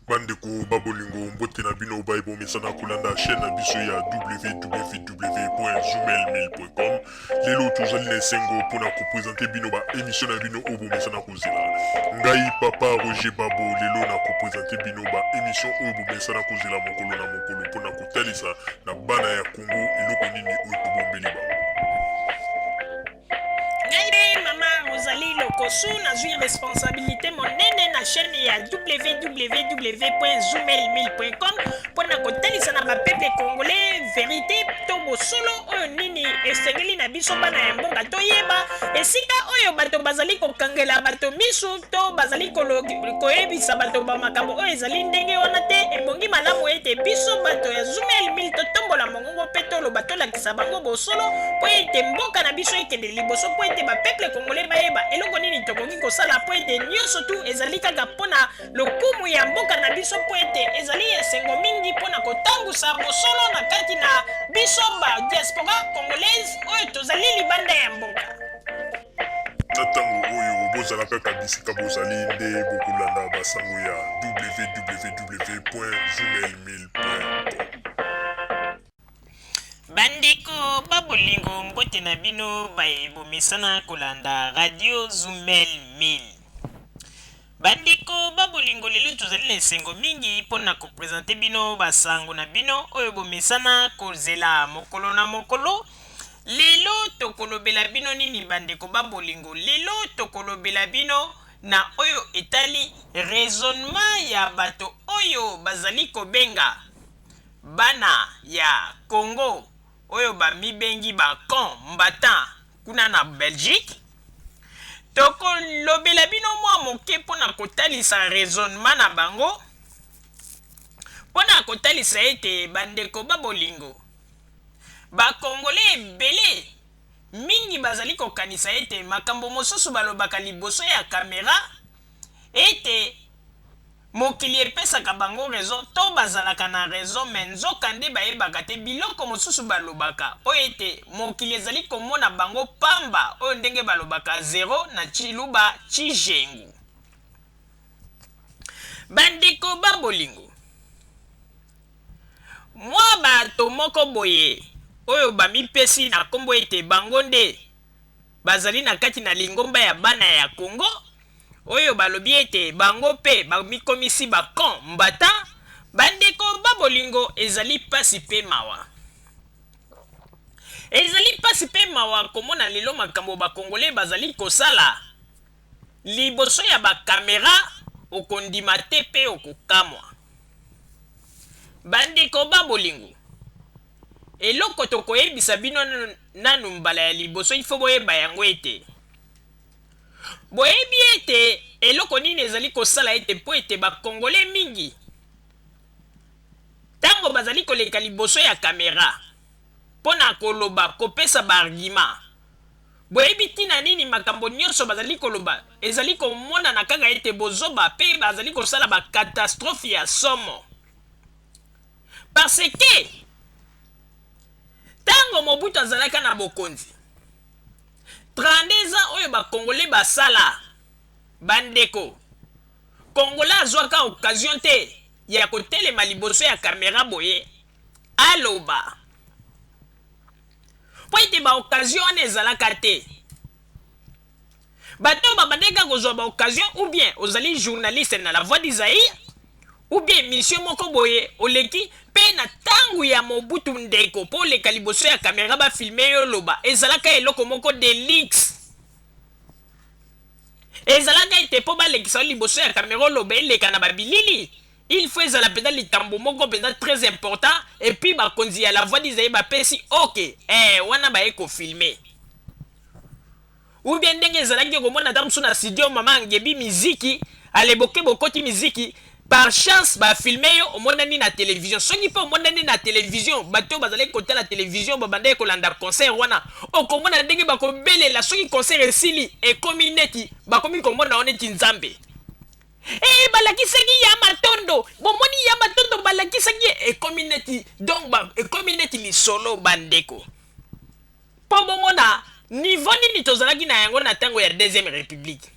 Bandeko babolingo mbote na bino baibo mesana kolanda chaîne na biso ya www.zoomel1000.com. Lelo tozali na esengo mpona kopresente bino ba émission na bino oyo bomesana kozela. Ngai papa Roger Babo lelo na kopresente bino ba émission oyo bomesana kozela mokolo na mokolo mpona kotalisa na bana ya Congo eloko nini oyo tobombeli bango. Ozali lokosu nazwi responsabilité monene na chaîne ya www.zoomel1000.com mpona kotalisa na bapeple congolais vérité to bosolo oyo nini esengeli na biso bana ya mboka toyeba esika oyo bato bazali kokangela bato misu to bazali koyebisa bato bamakambo oyo ezali ndenge wana te. Ebongi malamu ete biso bato ya Zoomel 1000 totombola mongongo mpe toloba tolakisa bango bosolo mpo ete mboka na biso ekende liboso mpo ete bapeple congolais bayeba eloko nini tokoki kosala mpo ete nyonso tu ezali kaka mpona lokumu ya mboka na biso mpo ete ezali esengo mingi mpona kotambusa bosolo na kati na biso ba diaspora congolaise oyo tozali libanda ya mboka. Na ntango oyo bozala kaka bisika bozali nde bokolanda basango ya www.zoomel1000.com. Bandeko babolingo mbote na bino bayebomesana kolanda radio Zoomel 1000. Bandeko babolingo lelo tozali na esengo mingi mpona kopresente bino basango na bino oyo bomesana kozela mokolo na mokolo. Lelo tokolobela bino nini bandeko babolingo? Lelo tokolobela bino na oyo etali raisonnement ya bato oyo bazali kobenga bana ya Congo oyo bamibengi bacon mbata kuna na Belgique. Tokolobela bino mwa moke mpona kotalisa raisonnement na bango mpona kotalisa ete bandeko babolingo bakongole ebele mingi bazali kokanisa ete makambo mosusu balobaka liboso ya kamera ete mokili epesaka bango raison to bazalaka na raison me nzoka nde bayebaka te biloko mosusu balobaka oyo ete mokili ezali komona bango pamba oyo ndenge balobaka zero na chiluba chijengu. Bandeko babolingo mwa bato moko boye oyo bamipesi na kombo ete bango nde bazali na kati na lingomba ya bana ya Congo oyo balobi ete bango pe bamikomisi bakon mbata. Bandeko babolingo ezali pasi pe mawa, ezali pasi pe mawa komona lelo makambo bakongole bazali kosala liboso ya bakamera okondima te pe okokamwa. Bandeko babolingo eloko tokoyebisa bino nanu mbala ya liboso ifo boyeba yango ete boyebi ete eloko nini ezali kosala ete mpo ete bakongole mingi ntango bazali koleka liboso ya kamera mpona koloba kopesa baargima. Boyebi ntina nini makambo nyonso bazali koloba ezali komonana kaka ete bozoba mpe bazali kosala bakatastrophe ya somo parce que ntango Mobutu azalaka na bokonzi 32 ans oyo bakongole basala bandeko Kongola azwaka occasion te ya kotelema liboso ya kamera boye aloba po ete baoccasion wana ezalaka te. Bato babandeka kozwa baoccasion ou bien ozali journaliste na la voix d'Isaïe ou bien mission moko boye oleki pe na tangu ya Mobutu ndeko po leka liboso ya kamera ba filmer yo loba ezalaka eloko moko delix. Ezalaka ete po balekisa liboso ya kamera loba eleka na babilili il faut ezala peda likambo moko peda très important et puis bakonzi ya la voix d'Isaïe bapesi ok wana baye kofilme ou bien ndenge ezalaki komona ta mosu na studio mama ngebi miziki aleboke bokoti miziki par chance bafilme yo omonani na télévision. Soki mpe omonani na télévision bato bazali kotala télévision babandaki kolanda concert wana okomona ndenge bakobelela soki concert esili ekomi neti bakomi komona wana neti nzambe. Balakisaki ya matondo bomoni ya matondo balakisaki ekomi neti donc ekomi neti lisolo bandeko mpo bomona niveau nini tozalaki na yango na ntango ya deuxième république.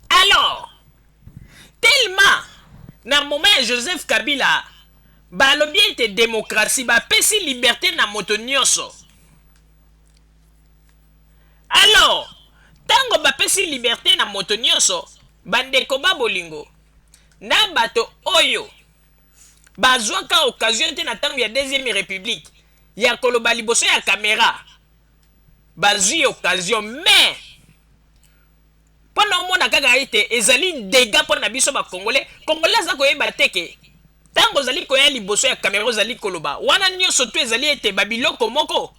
Alors tellement na moment ya Joseph Kabila balobi ete démocratie bapesi liberté na moto nyonso. Alors tango bapesi liberté na moto nyonso, bandeko ba bolingo na bato oyo bazwaka occasion te na tango ya deuxième république ya koloba liboso ya caméra bazwi occasion, mais mpona omona kaka ete ezali dégâts mpona biso bakongolais. Congolais aza koyeba teke ntango ozali koya liboso ya caméra ozali koloba wana nyonso to ezali ete babiloko moko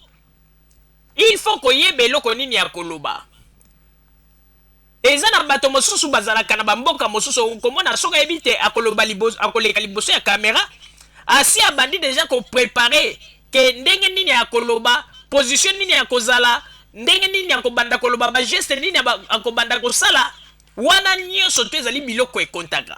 il faut koyeba eloko nini ya koloba. Eza na bato mosusu bazalaka na bamboka mosusu komona soki ayebi te akoleka liboso ya caméra asi abandi deja koprepare ke ndenge nini ya koloba, position nini ya kozala, ndenge nini ya kobanda koloba, bageste nini ya kobanda kosala, wana nyonso to ezali biloko ekontaka.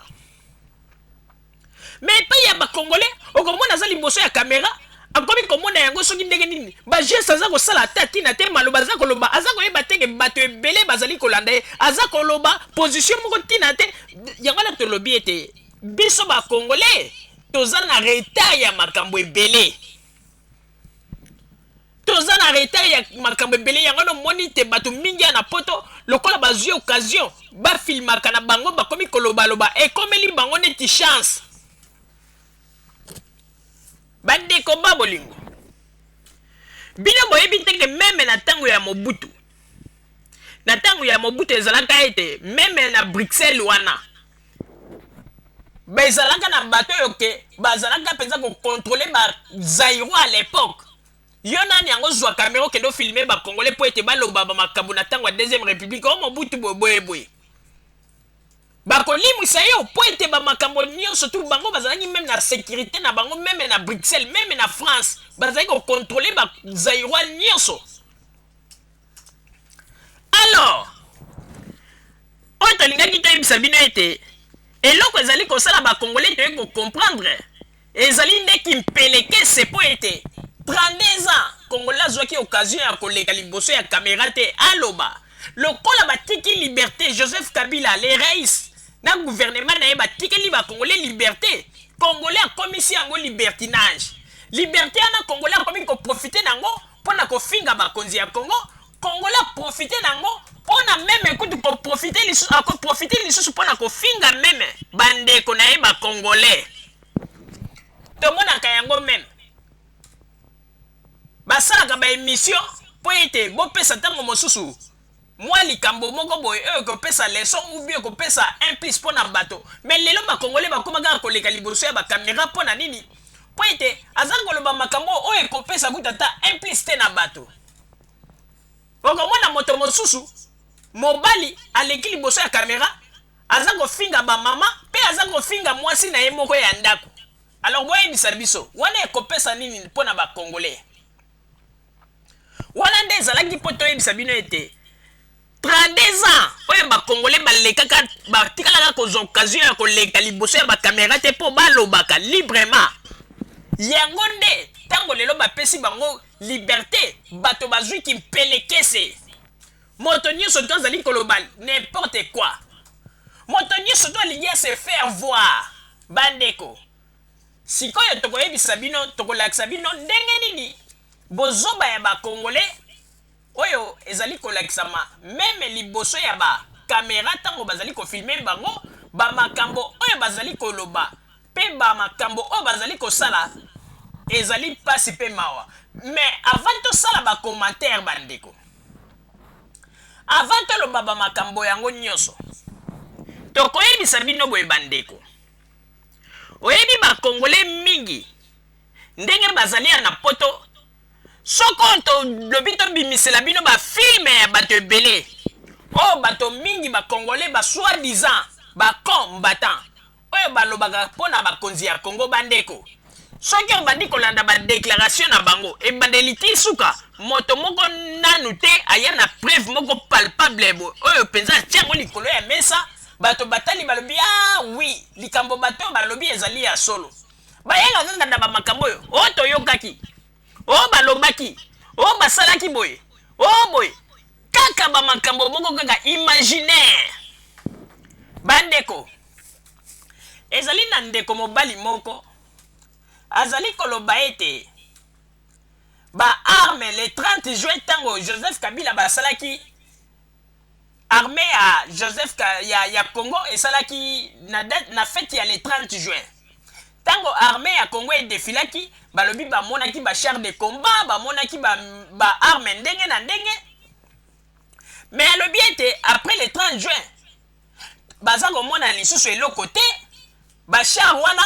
Mais epai ya bakongolais okomona aza liboso ya caméra akomi komona yango soki ndenge nini bageste aza kosala ata tina te, maloba aza koloba aza koyeba teke bato ebele bazali kolanda ye, aza koloba position moko tina te. Yango wana tolobi ete biso bakongolais toza na retard ya makambo ebele, toza na retard ya makambo ebele. Yango no moni te bato mingi ya na poto lokola bazwi occasion bafilmaka na bango bakomi kolobaloba ekomeli bango neti chance. Bandeko ba bolingo bino boyebi teke meme na tango ya Mobutu, na tango ya Mobutu ezalaka ete meme na Bruxelles wana bezalaka na bato oyo ke bazalaka mpenza kokontrole bazairo à l'époque. Yo nani yango zwa caméra okende ofilme bakongolais po ete baloba bamakambo na tango ya deuxième république o Mobutu boyeboye bakolimwisa yo po ete bamakambo nyonso tu bango bazalaki meme na sécurité na bango, meme na Bruxelles, meme na France bazalaki kokontrole bazairwa nyonso. Alors oyo tolingaki toyebisa bino ete eloko ezali kosala bakongolais toyei kocomprendre ezali ndeki mpelekese po ete 32 ans congolais azwaki occasion ya koleka liboso ya caméra te aloba lokola batiki liberté Joseph Kabila le rais na gouvernement na ye batikeli bakongolais liberté, congolais akomisi yango libertinage. Liberté ana congolais akomi koprofite nango mpona kofinga bakonzi ya Congo, congolais aprofite nango mpona meme ekutu koprofite lisusu mpona kofinga meme bandeko na ye bakongolais. Tomonaka yango meme basalaka baémission mpo ete bopesa ntango mosusu mwa likambo moko boye oyo kopesa leson ou bien kopesa implice mpona bato. Mais lelo bakongolais bakomaka koleka liboso ya bakamera mpona nini? Po ete aza koloba makambo oyo ekopesa kuta ata implice te na bato. Okomona moto mosusu mobali aleki liboso ya kamera aza kofinga bamama mpe aza kofinga mwasi na ye moko ya ndako. Alors boyebisa biso wana ekopesa nini mpona bakongolais? Wana nde ezalaki mpo toyebisa bino ete 32 ans oyo bakongolais balekaka batikalaka kozwa occasion ya koleka liboso ya bakamera te mpo balobaka librement. Yango nde ntango lelo bapesi bango liberté bato bazwiki mpelekese. Moto nyonso to azali koloba n'importe quoi, moto nyonso to alingi se faire voir. Bandeko sikoyo tokoyebisa bino tokolakisa bino ndenge nini bozoba ya bakongolais oyo ezali kolakisama meme liboso ya bakamera ntango bazali kofilme bango bamakambo oyo bazali koloba mpe bamakambo oyo bazali kosala ezali mpasi mpe mawa. Mais avant tosala bacommentaire bandeko, avant toloba bamakambo yango nyonso tokoyebisa bino boye bandeko, oyebi bakongolais mingi ndenge bazali ya na poto soko tolobi tobimisela bino bafilme ya bato ebele oyo bato mingi bakongolais basoi-disant bacombattant oyo balobaka mpona bakonzi ya Congo. Bandeko soki obandi kolanda badéclaration na bango ebandeli ti suka moto moko nanu te aya na preuve moko palpable oyo mpenza atiango likolo ya mesa bato batali balobi ah oui likambo bato balobi ezali ya solo. Bayenga kaka na bamakambo oyo oyo toyokaki oyo balobaki oyo basalaki boye oyo boye kaka bamakambo moko kaka imaginaire. Bandeko ezali na ndeko mobali moko azali koloba ete baarme le 30 juin ntango Joseph Kabila basalaki armée ya Joseph ya Congo esalaki na fête ya le 30 juin ntango armée ya Congo edefilaki balobi bamonaki char de combat bamonaki baarme ndenge na ndenge mais alobi ete après le 30 juin baza komona lisusu eloko te char wana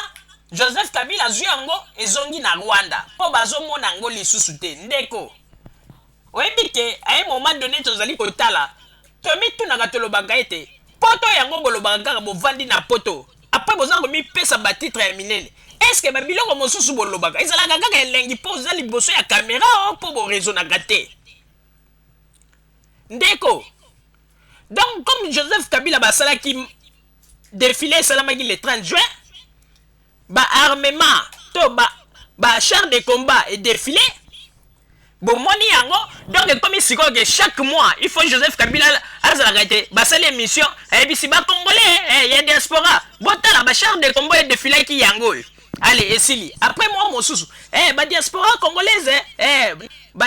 Joseph Kabila azwi yango ezongi na Rwanda mpo bazomona yango lisusu te ndeko oyebi ke aye moment donné tozali kotala tomitunaka tolobaka ete poto yango bolobaka kaka bovandi na poto apres boza komipesa batitre ya minene eske babiloko mosusu bolobaka ezalaka kaka elengi mpo oza liboso ya kamera o mpo borezonaka te ndeko donc comme Joseph Kabila basalaki défilé esalamaki le 30 juin armement to char de combat et défilé bomoni yango donc comme sikoyo que chaque mois il faut Joseph Kabila azalaka te basali émission ebisi congolais ya diaspora botala char de combat et défilé ki yango allez esili après moi mosusu diaspora congolaise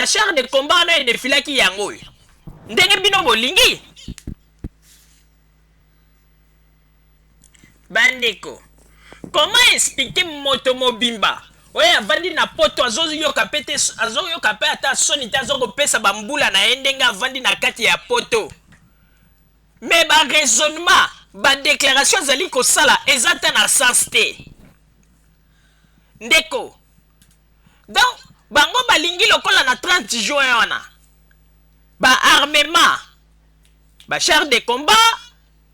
char de combat na et défilé ki yango ndenge bino bolingi bandeko. Comment expliquer moto mobimba oye avandi na poto azoyoka pe ata soni te azokopesa bambula na ye ndenge avandi na kati ya poto mais baraisonnement badéclaration azali kosala eza te na sens te ndeko donc bango balingi lokola na 30 juin wana baarmement char de combat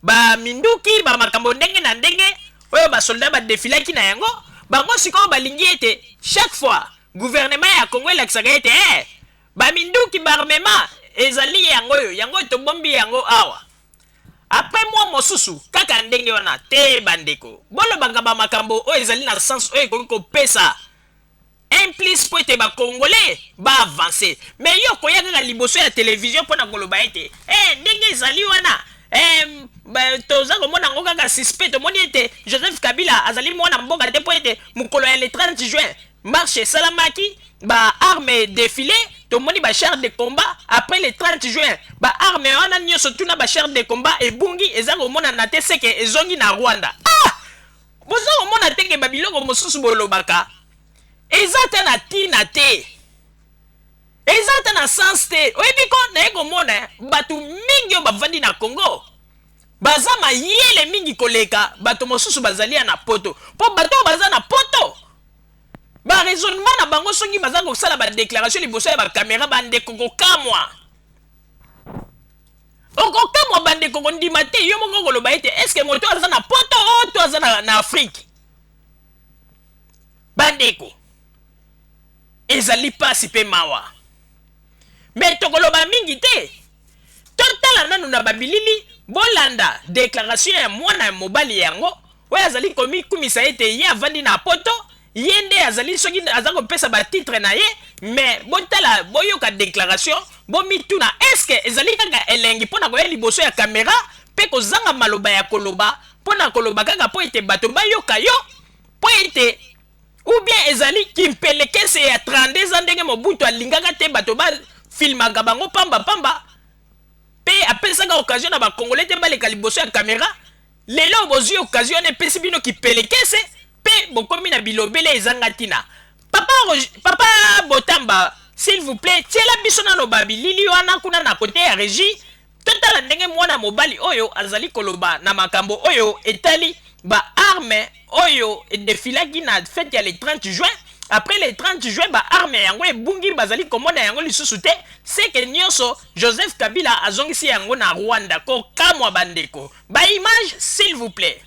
baminduki bamakambo ndenge na ndenge oyo basoldat badefilaki na yango bango sikoyo balingi ete chaque fois gouvernement ya Congo elakisaka ete baminduki baarmement ezali yango tobombi yango awa après moi mosusu kaka ndenge wana te bandeko bolobanga bamakambo oyo ezali na sens oyo ekoki kopesa implice po ete bacongolais baavance mais yo koya kaka liboso ya télévision mpona koloba ete ndenge ezali wana toza komona yango kaka suspect tomoni ete Joseph Kabila azali mwana mboka te po ete mokolo ya le 30 juin marche esalamaki baarme défilé tomoni char de combat après le 30 juin baarme wana nyonso tuna char de combat ebungi eza komonana te seke ezongi na Rwanda boza komona teke babiloko mosusu bolobaka eza te na tina te eza te na sens te oyebi ko naye komona bato mingi oyo bavandi na Congo baza mayele mingi koleka bato mosusu bazali ya na poto mpo bato oyo baza na poto baraisonnement na bango soki baza kosala badéclaration liboso ya bakamera bandeko kokamwa okokamwa bandeko kondima te yo moko koloba ete eske moto aza na poto o to aza na Afrique bandeko ezali pasi mpe mawa mais tokoloba mingi te totala nanu na babilili bolanda déclaration ya mwana ya mobali yango oyo azali komikumisa ete ye avandi na poto ye nde azali soki aza kopesa batitre na ye mais botala boyoka déclaration bomituna eske ezali kaka elengi mpona koya liboso ya kamera mpe kozanga maloba ya koloba mpona koloba kaka mpo ete bato bayoka yo mpo ete ou bien ezali kimpelekese ya 32 ans ndenge Mobutu alingaka te bato bafilmaka bango pamba pe apesaka occasion na bacongolais te baleka liboso ya kamera lelo bozwi occasion epesi bino kipelekese pe bokomi na bilobele ezanga tina papa Botamba s'il vous plaît tiela biso nano babilili wana kuna na kote ya régie totala ndenge mwana mobali oyo azali koloba na makambo oyo etali baarme oyo edefilaki na fête ya le 30 juin après le 30 juin baarme yango ebungi bazali komona yango lisusu te seke nyonso Joseph Kabila azongisi yango na Rwanda kokamwa bandeko baimage s'il vous plaît.